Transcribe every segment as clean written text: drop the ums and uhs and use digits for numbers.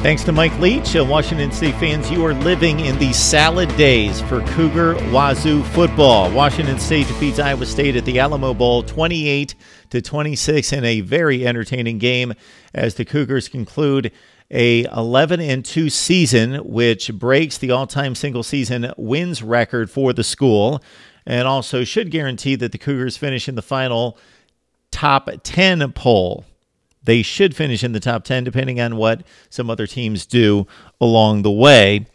Thanks to Mike Leach. Washington State fans, you are living in the salad days for Cougar Wazoo football. Washington State defeats Iowa State at the Alamo Bowl 28-26 in a very entertaining game as the Cougars conclude a 11-2 season, which breaks the all-time single-season wins record for the school and also should guarantee that the Cougars finish in the final top 10 poll. They should finish in the top 10, depending on what some other teams do along the way.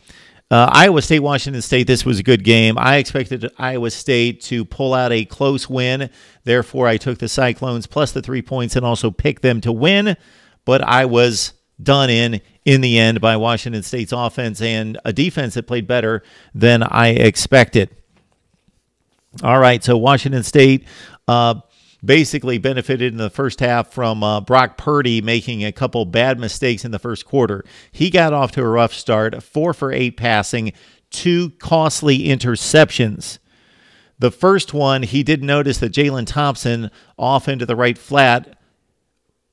Iowa State, Washington State, this was a good game. I expected Iowa State to pull out a close win. Therefore, I took the Cyclones plus the 3 points and also picked them to win. But I was done in the end by Washington State's offense and a defense that played better than I expected. All right, so Washington State basically benefited in the first half from Brock Purdy making a couple bad mistakes in the first quarter. He got off to a rough start, 4 for 8 passing, 2 costly interceptions. The first one, he did notice that Jalen Thompson off into the right flat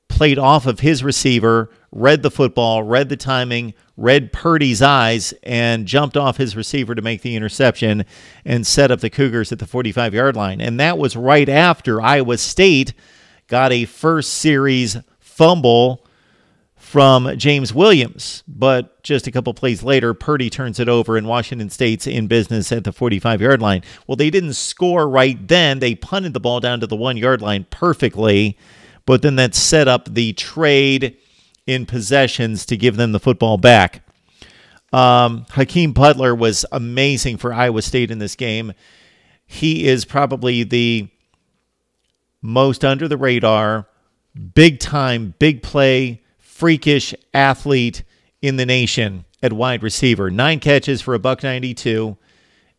played off of his receiver, read the football, read the timing, read Purdy's eyes, and jumped off his receiver to make the interception and set up the Cougars at the 45-yard line. And that was right after Iowa State got a first series fumble from James Williams. But just a couple plays later, Purdy turns it over, and Washington State's in business at the 45-yard line. Well, they didn't score right then. They punted the ball down to the 1-yard line perfectly, but then that set up the trade in possessions to give them the football back. Hakeem Butler was amazing for Iowa State in this game. He is probably the most under the radar, big time, big play, freakish athlete in the nation at wide receiver. 9 catches for $192,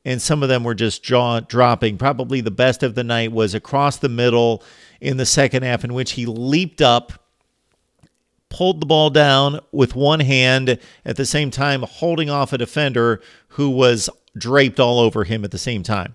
and some of them were just jaw-dropping. Probably the best of the night was across the middle in the second half, in which he leaped up, pulled the ball down with one hand, at the same time holding off a defender who was draped all over him at the same time.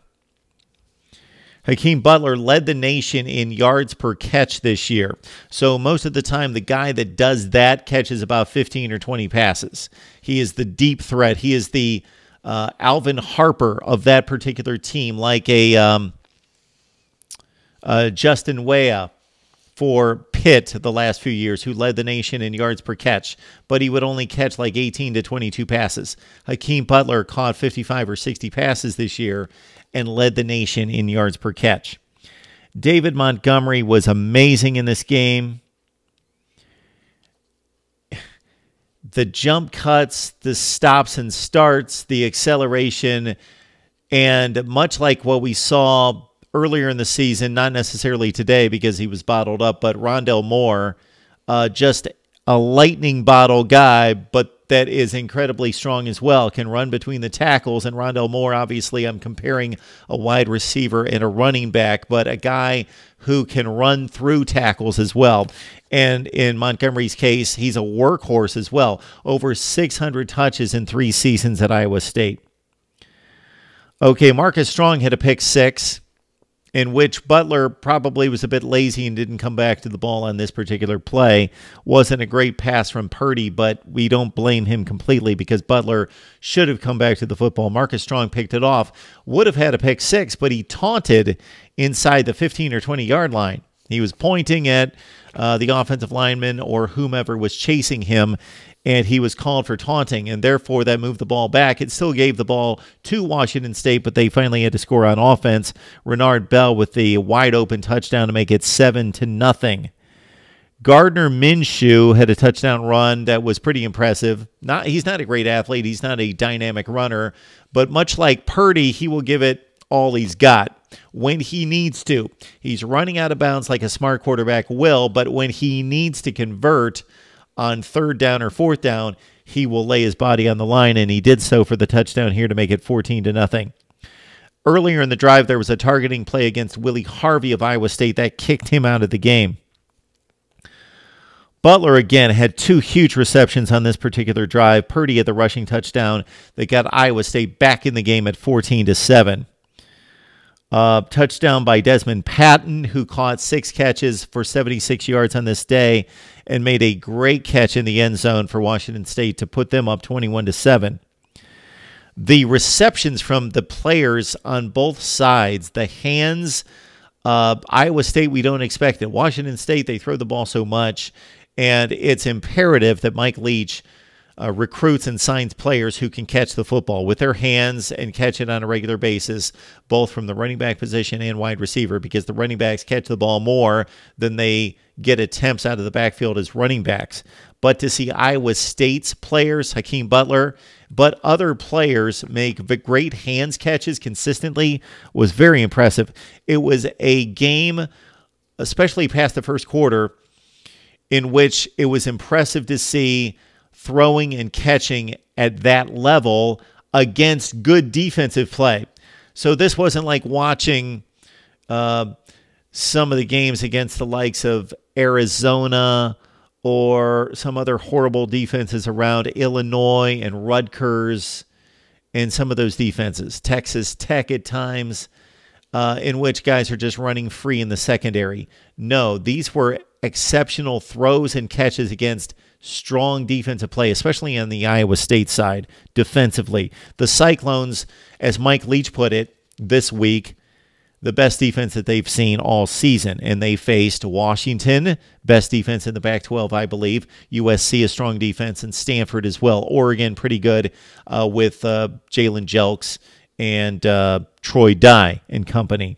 Hakeem Butler led the nation in yards per catch this year. So most of the time, the guy that does that catches about 15 or 20 passes. He is the deep threat. He is the Alvin Harper of that particular team, like a Justin Wea for Pitt the last few years, who led the nation in yards per catch, but he would only catch like 18 to 22 passes. Hakeem Butler caught 55 or 60 passes this year and led the nation in yards per catch. David Montgomery was amazing in this game. The jump cuts, the stops and starts, the acceleration, and much like what we saw earlier in the season, not necessarily today because he was bottled up, but Rondell Moore, just a lightning bottle guy, but that is incredibly strong as well, can run between the tackles. And Rondell Moore, obviously, I'm comparing a wide receiver and a running back, but a guy who can run through tackles as well. And in Montgomery's case, he's a workhorse as well. Over 600 touches in 3 seasons at Iowa State. Okay, Marcus Strong hit a pick 6, in which Butler probably was a bit lazy and didn't come back to the ball on this particular play. Wasn't a great pass from Purdy, but we don't blame him completely because Butler should have come back to the football. Marcus Strong picked it off. Would have had a pick 6, but he taunted inside the 15 or 20-yard line. He was pointing at the offensive lineman or whomever was chasing him, and he was called for taunting, and therefore that moved the ball back. It still gave the ball to Washington State, but they finally had to score on offense. Renard Bell with the wide-open touchdown to make it 7-0. Gardner Minshew had a touchdown run that was pretty impressive. He's not a great athlete. He's not a dynamic runner, but much like Purdy, he will give it all he's got when he needs to. He's running out of bounds like a smart quarterback will, but when he needs to convert on 3rd down or 4th down, he will lay his body on the line, and he did so for the touchdown here to make it 14-0. Earlier in the drive, there was a targeting play against Willie Harvey of Iowa State that kicked him out of the game. Butler, again, had 2 huge receptions on this particular drive. Purdy had the rushing touchdown that got Iowa State back in the game at 14-7. Touchdown by Desmond Patton, who caught 6 catches for 76 yards on this day and made a great catch in the end zone for Washington State to put them up 21-7. The receptions from the players on both sides, the hands, Iowa State, we don't expect it. Washington State, they throw the ball so much, and it's imperative that Mike Leach recruits and signs players who can catch the football with their hands and catch it on a regular basis, both from the running back position and wide receiver, because the running backs catch the ball more than they get attempts out of the backfield as running backs. But to see Iowa State's players, Hakeem Butler, but other players make great hands catches consistently was very impressive. It was a game, especially past the first quarter, in which it was impressive to see throwing and catching at that level against good defensive play. So this wasn't like watching some of the games against the likes of Arizona or some other horrible defenses around Illinois and Rutgers and some of those defenses. Texas Tech at times, in which guys are just running free in the secondary. No, these were exceptional throws and catches against strong defensive play, especially on the Iowa State side defensively. The Cyclones, as Mike Leach put it this week, the best defense that they've seen all season. And they faced Washington, best defense in the Pac-12, I believe. USC, a strong defense, and Stanford as well. Oregon, pretty good with Jalen Jelks and Troy Dye and company.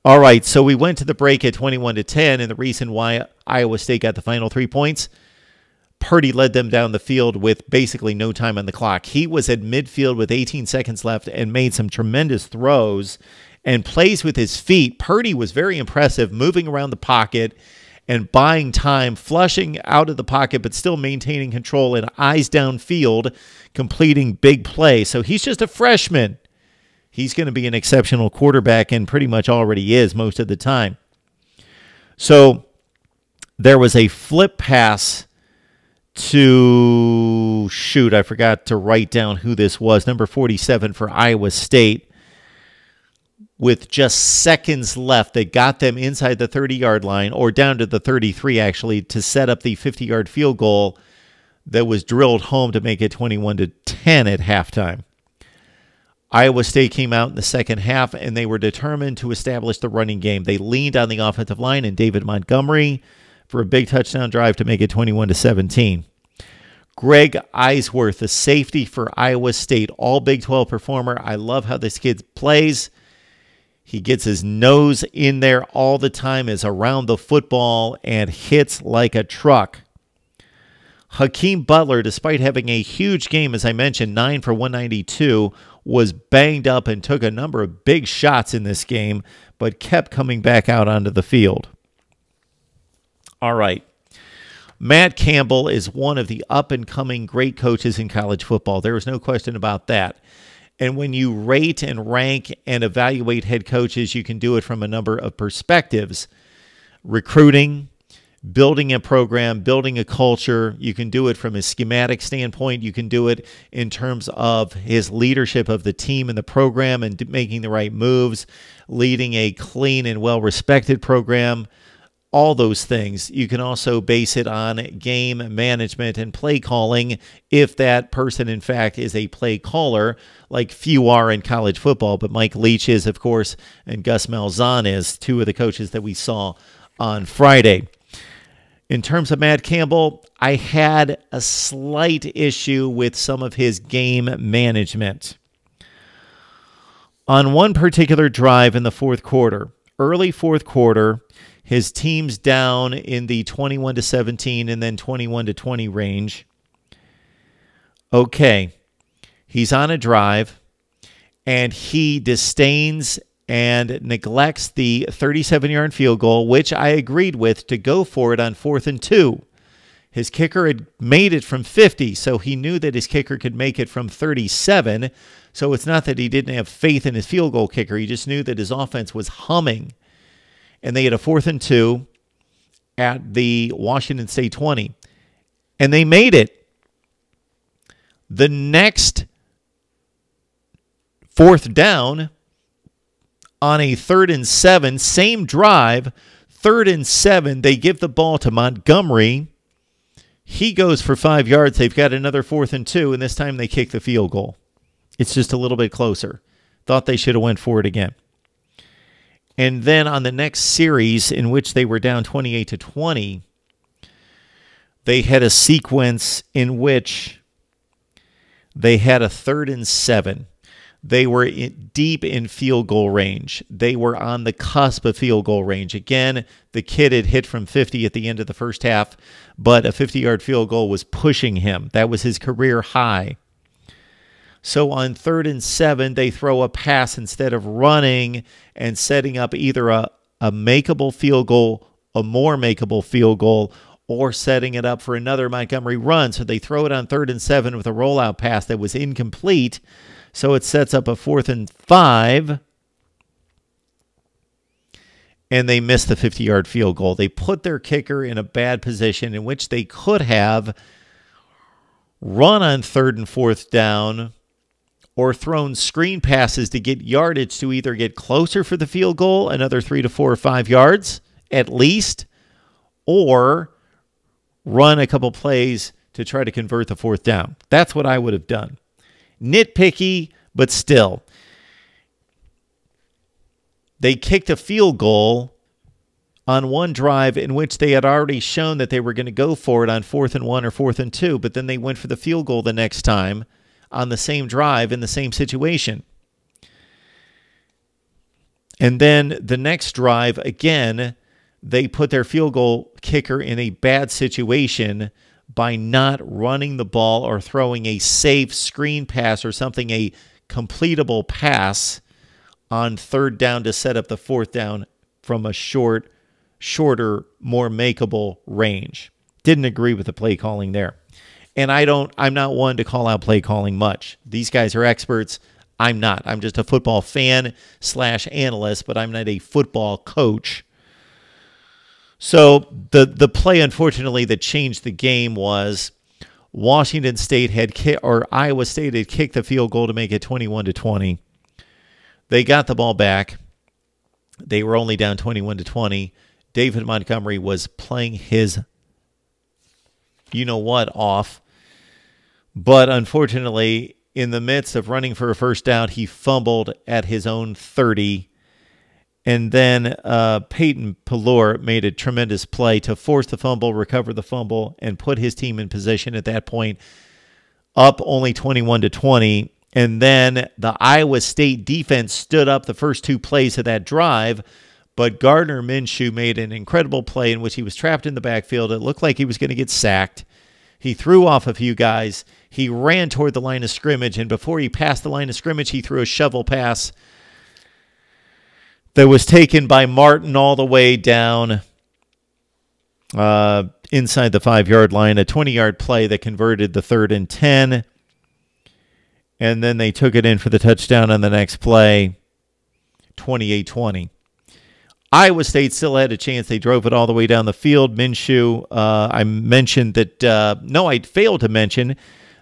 All right, so we went to the break at 21-10, and the reason why Iowa State got the final 3 points, Purdy led them down the field with basically no time on the clock. He was at midfield with 18 seconds left and made some tremendous throws and plays with his feet. Purdy was very impressive, moving around the pocket and buying time, flushing out of the pocket, but still maintaining control and eyes downfield, completing big plays. So he's just a freshman. He's going to be an exceptional quarterback and pretty much already is most of the time. So there was a flip pass to, shoot, I forgot to write down who this was, number 47 for Iowa State. With just seconds left, they got them inside the 30-yard line, or down to the 33 actually, to set up the 50-yard field goal that was drilled home to make it 21-10 at halftime. Iowa State came out in the second half, and they were determined to establish the running game. They leaned on the offensive line and David Montgomery for a big touchdown drive to make it 21-17. Greg Eisworth, the safety for Iowa State, all Big 12 performer. I love how this kid plays. He gets his nose in there all the time, is around the football, and hits like a truck. Hakeem Butler, despite having a huge game, as I mentioned, 9 for 192, was banged up and took a number of big shots in this game, but kept coming back out onto the field. All right. Matt Campbell is one of the up-and-coming great coaches in college football. There is no question about that. And when you rate and rank and evaluate head coaches, you can do it from a number of perspectives. Recruiting, building a program, building a culture. You can do it from a schematic standpoint. You can do it in terms of his leadership of the team and the program and making the right moves, leading a clean and well-respected program. All those things. You can also base it on game management and play calling if that person, in fact, is a play caller, like few are in college football. But Mike Leach is, of course, and Gus Malzahn is, two of the coaches that we saw on Friday. In terms of Matt Campbell, I had a slight issue with some of his game management. On one particular drive in the fourth quarter, early fourth quarter, his team's down in the 21-17 and then 21-20 range. Okay, he's on a drive, and he disdains and neglects the 37-yard field goal, which I agreed with, to go for it on 4th and 2. His kicker had made it from 50, so he knew that his kicker could make it from 37. So it's not that he didn't have faith in his field goal kicker. He just knew that his offense was humming. And they had a 4th and 2 at the Washington State 20. And they made it. The next 4th down, on a 3rd and 7, same drive, 3rd and 7, they give the ball to Montgomery. He goes for 5 yards. They've got another 4th and 2, and this time they kick the field goal. It's just a little bit closer. Thought they should have went for it again. And then on the next series, in which they were down 28-20, they had a sequence in which they had a 3rd and 7. They were deep in field goal range. They were on the cusp of field goal range. Again, the kid had hit from 50 at the end of the first half, but a 50-yard field goal was pushing him. That was his career high. So on 3rd and 7, they throw a pass instead of running and setting up either a makeable field goal, a more makeable field goal, or setting it up for another Montgomery run. So they throw it on 3rd and 7 with a rollout pass that was incomplete. So it sets up a 4th and 5. And they miss the 50-yard field goal. They put their kicker in a bad position in which they could have run on 3rd and 4th down or thrown screen passes to get yardage to either get closer for the field goal, another 3 to 4 or 5 yards at least, or run a couple plays to try to convert the 4th down. That's what I would have done. Nitpicky, but still. They kicked a field goal on one drive in which they had already shown that they were going to go for it on 4th and 1 or 4th and 2, but then they went for the field goal the next time on the same drive in the same situation. And then the next drive, again, they put their field goal kicker in a bad situation by not running the ball or throwing a safe screen pass or something, a completable pass on 3rd down to set up the 4th down from a shorter, more makeable range. Didn't agree with the play calling there. And I'm not one to call out play calling much. These guys are experts. I'm not. I'm just a football fan / analyst, but I'm not a football coach. So the play, unfortunately, that changed the game was Washington State Iowa State had kicked the field goal to make it 21-20. They got the ball back. They were only down 21-20. David Montgomery was playing his you-know-what off. But unfortunately, in the midst of running for a first down, he fumbled at his own 30. And then Peyton Pallor made a tremendous play to force the fumble, recover the fumble, and put his team in position at that point, up only 21-20. And then the Iowa State defense stood up the first 2 plays of that drive, but Gardner Minshew made an incredible play in which he was trapped in the backfield. It looked like he was going to get sacked. He threw off a few guys. He ran toward the line of scrimmage, and before he passed the line of scrimmage, he threw a shovel pass that was taken by Martin all the way down inside the 5-yard line, a 20-yard play that converted the 3rd and 10. And then they took it in for the touchdown on the next play, 28-20. Iowa State still had a chance. They drove it all the way down the field. Minshew, I failed to mention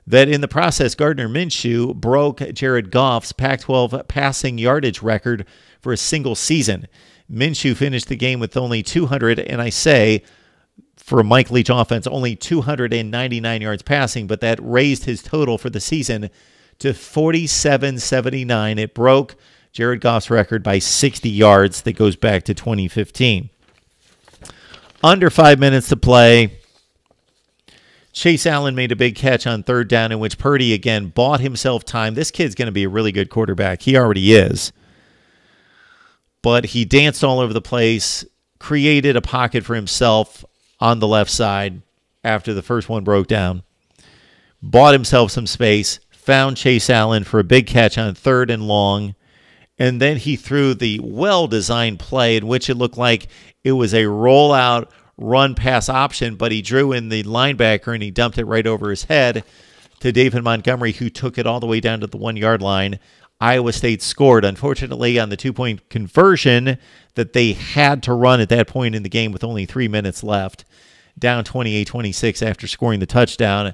that in the process, Gardner Minshew broke Jared Goff's Pac-12 passing yardage record for a single season. Minshew finished the game with only 200, and I say, for a Mike Leach offense, only 299 yards passing, but that raised his total for the season to 47.79. It broke Jared Goff's record by 60 yards that goes back to 2015. Under 5 minutes to play, Chase Allen made a big catch on 3rd down in which Purdy again bought himself time. This kid's going to be a really good quarterback. He already is. But he danced all over the place, created a pocket for himself on the left side after the first one broke down, bought himself some space, found Chase Allen for a big catch on 3rd and long, and then he threw the well-designed play in which it looked like it was a rollout run-pass option, but he drew in the linebacker and he dumped it right over his head to David Montgomery, who took it all the way down to the 1-yard line. Iowa State scored, unfortunately, on the 2-point conversion that they had to run at that point in the game with only 3 minutes left, down 28-26 after scoring the touchdown.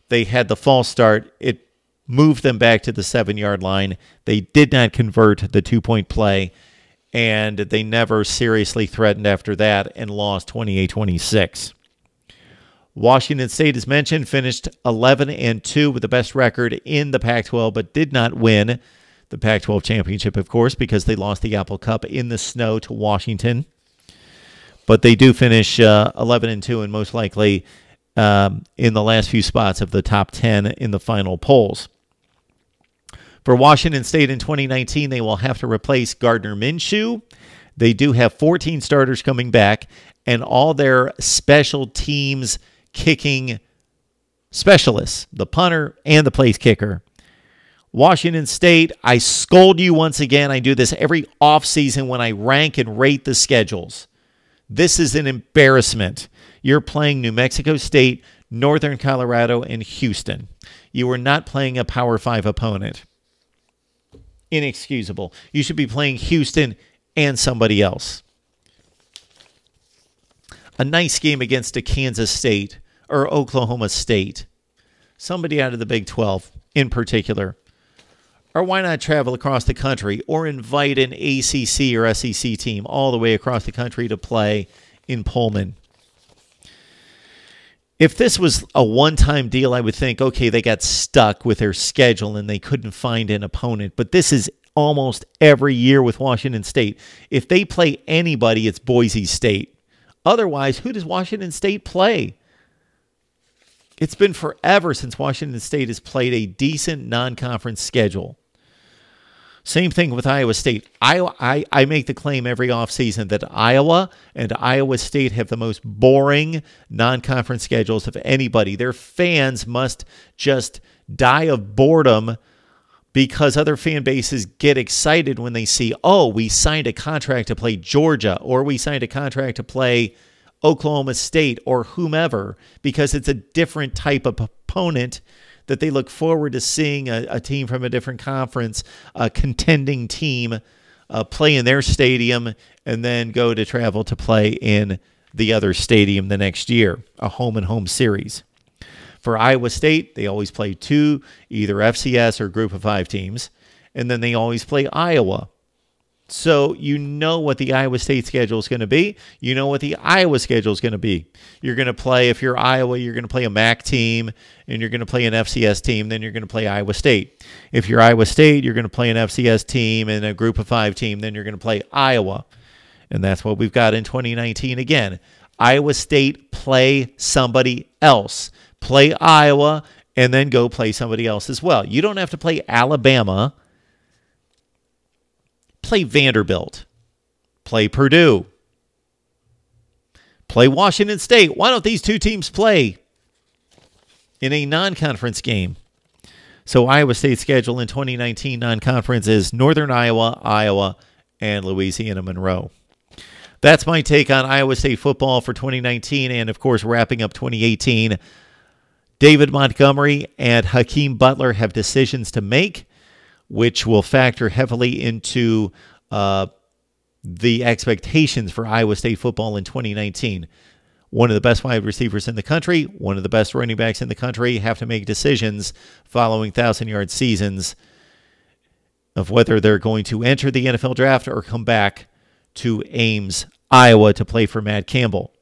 They had the false start. It moved them back to the 7-yard line. They did not convert the 2-point play, and they never seriously threatened after that and lost 28-26. Washington State, as mentioned, finished 11-2 with the best record in the Pac-12, but did not win the Pac-12 championship, of course, because they lost the Apple Cup in the snow to Washington. But they do finish 11-2 and most likely in the last few spots of the top 10 in the final polls. For Washington State in 2019, they will have to replace Gardner Minshew. They do have 14 starters coming back, and all their special teams kicking specialists, the punter and the place kicker. Washington State, I scold you once again. I do this every offseason when I rank and rate the schedules. This is an embarrassment. You're playing New Mexico State, Northern Colorado, and Houston. You are not playing a Power 5 opponent. Inexcusable. You should be playing Houston and somebody else. A nice game against a Kansas State or Oklahoma State. Somebody out of the Big 12 in particular. Or why not travel across the country or invite an ACC or SEC team all the way across the country to play in Pullman? If this was a one-time deal, I would think, okay, they got stuck with their schedule and they couldn't find an opponent. But this is almost every year with Washington State. If they play anybody, it's Boise State. Otherwise, who does Washington State play? It's been forever since Washington State has played a decent non-conference schedule. Same thing with Iowa State. I make the claim every offseason that Iowa and Iowa State have the most boring non-conference schedules of anybody. Their fans must just die of boredom because other fan bases get excited when they see, oh, we signed a contract to play Georgia, or we signed a contract to play Oklahoma State or whomever, because it's a different type of opponent that they look forward to seeing a team from a different conference, a contending team, play in their stadium and then go to travel to play in the other stadium the next year, a home-and-home series. For Iowa State, they always play two, either FCS or Group of 5 teams, and then they always play Iowa. So you know what the Iowa State schedule is going to be. You know what the Iowa schedule is going to be. You're going to play, if you're Iowa, you're going to play a MAC team, and you're going to play an FCS team, then you're going to play Iowa State. If you're Iowa State, you're going to play an FCS team and a Group of 5 team, then you're going to play Iowa. And that's what we've got in 2019 again. Iowa State, play somebody else. Play Iowa, and then go play somebody else as well. You don't have to play Alabama. Play Vanderbilt. Play Purdue. Play Washington State. Why don't these two teams play in a non-conference game? So Iowa State's schedule in 2019 non-conference is Northern Iowa, Iowa, and Louisiana Monroe. That's my take on Iowa State football for 2019 and, of course, wrapping up 2018. David Montgomery and Hakeem Butler have decisions to make, which will factor heavily into the expectations for Iowa State football in 2019. One of the best wide receivers in the country, one of the best running backs in the country, have to make decisions following 1,000-yard seasons of whether they're going to enter the NFL draft or come back to Ames, Iowa, to play for Matt Campbell.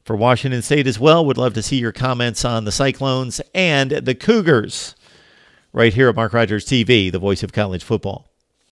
For Washington State as well, would love to see your comments on the Cyclones and the Cougars right here at Mark Rogers TV, the voice of college football.